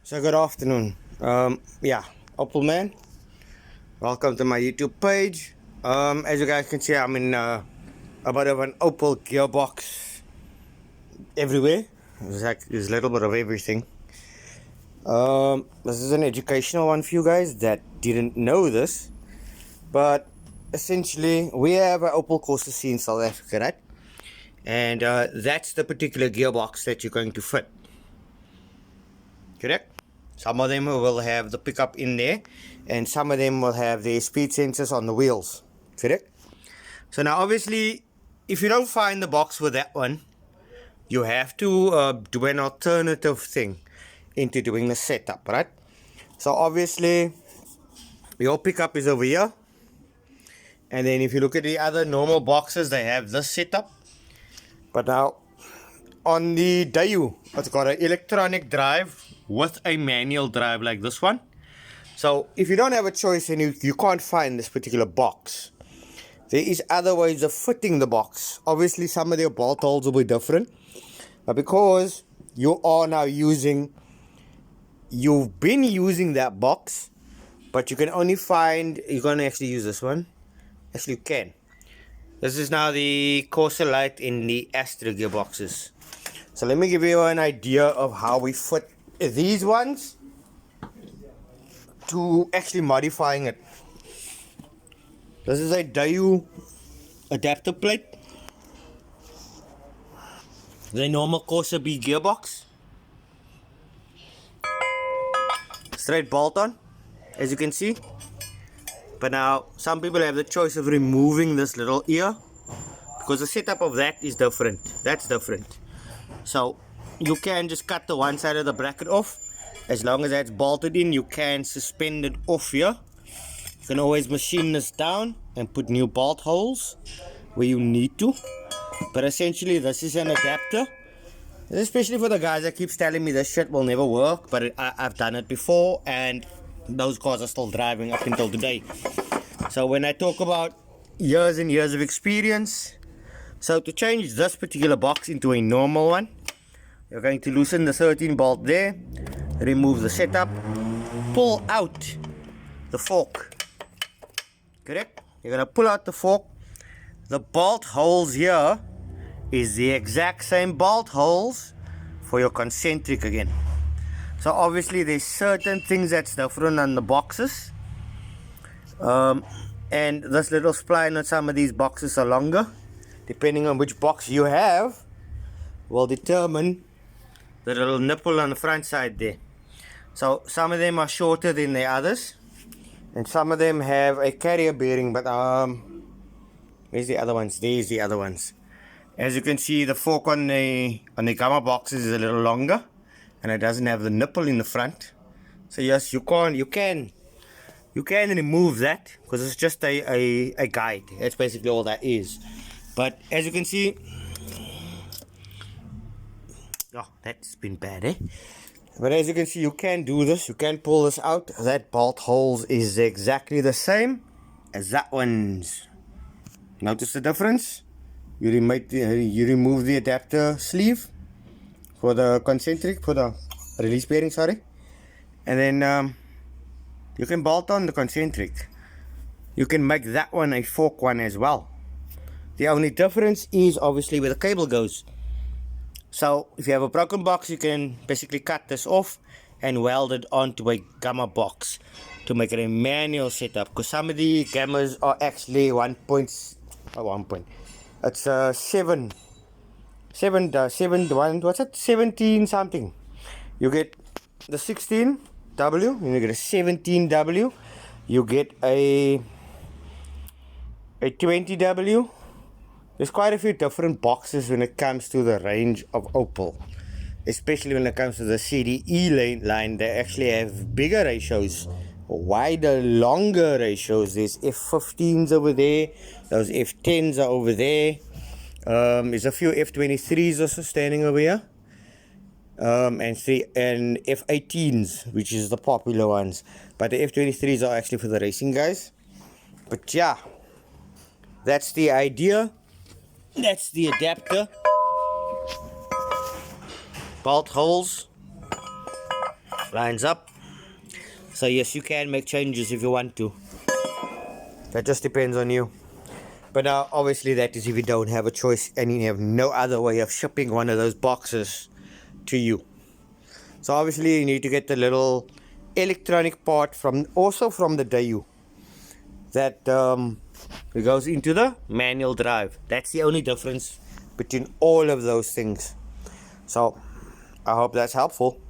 So good afternoon. Yeah, Opelman. Welcome to my YouTube page. As you guys can see, I'm in a bit of an Opel gearbox everywhere. There's a little bit of everything. This is an educational one for you guys that didn't know this, but essentially we have an Opel corsa in South Africa, right? And that's the particular gearbox that you're going to fit. Correct? Some of them will have the pickup in there, and some of them will have the speed sensors on the wheels. Correct? So now obviously, if you don't find the box with that one, you have to do an alternative thing into doing the setup, right? So obviously, your pickup is over here, and then if you look at the other normal boxes, they have this setup. But now, on the Daewoo, it's got an electronic drive with a manual drive like this one. So if you don't have a choice and you can't find this particular box, there is other ways of fitting the box. Obviously some of your bolt holes will be different, but because you are now you've been using that box, but you can only find, you're going to actually use this one. Actually you can. This is now the Corsa Lite in the Astra gearboxes. So let me give you an idea of how we fit these ones to actually modifying it. This is a Daewoo adapter plate. The normal Corsa B gearbox. Straight bolt on, as you can see. But now some people have the choice of removing this little ear because the setup of that is different. That's different. So you can just cut the one side of the bracket off. As long as that's bolted in, you can suspend it off here. You can always machine this down and put new bolt holes where you need to. But essentially this is an adapter, especially for the guys that keeps telling me this shit will never work, but I've done it before and those cars are still driving up until today. So when I talk about years and years of experience, so to change this particular box into a normal one, you're going to loosen the 13 bolt there, remove the setup, pull out the fork. Correct? You're going to pull out the fork. The bolt holes here is the exact same bolt holes for your concentric again. So obviously there's certain things that's different on the boxes. And this little spline on some of these boxes are longer. Depending on which box you have, will determine the little nipple on the front side there. So some of them are shorter than the others, and some of them have a carrier bearing, but where's the other ones? There's the other ones. As you can see, the fork on the gamma boxes is a little longer, and it doesn't have the nipple in the front. So yes, you can remove that because it's just a guide. That's basically all that is. But as you can see, oh, that's been bad, eh? But as you can see, you can do this. You can pull this out. That bolt holes is exactly the same as that one's. Notice the difference? You remove the adapter sleeve for the concentric, for the release bearing, sorry. And then you can bolt on the concentric. You can make that one a fork one as well. The only difference is obviously where the cable goes. So if you have a broken box, you can basically cut this off and weld it onto a gamma box to make it a manual setup. Because some of the gammas are actually 17 something. You get the 16W, and you get a 17W. You get a 20W. There's quite a few different boxes when it comes to the range of Opel, especially when it comes to the CDE line. They actually have bigger ratios, wider, longer ratios. There's F15s over there, those F10s are over there. There's a few F23s also standing over here, and F18s, which is the popular ones. But the F23s are actually for the racing guys. But yeah, that's the idea. That's the adapter. Bolt holes lines up. So yes, you can make changes if you want to. That just depends on you. But now, obviously, that is if you don't have a choice and you have no other way of shipping one of those boxes to you. So obviously, you need to get the little electronic part also from the Daewoo that it goes into the manual drive. That's the only difference between all of those things. So I hope that's helpful.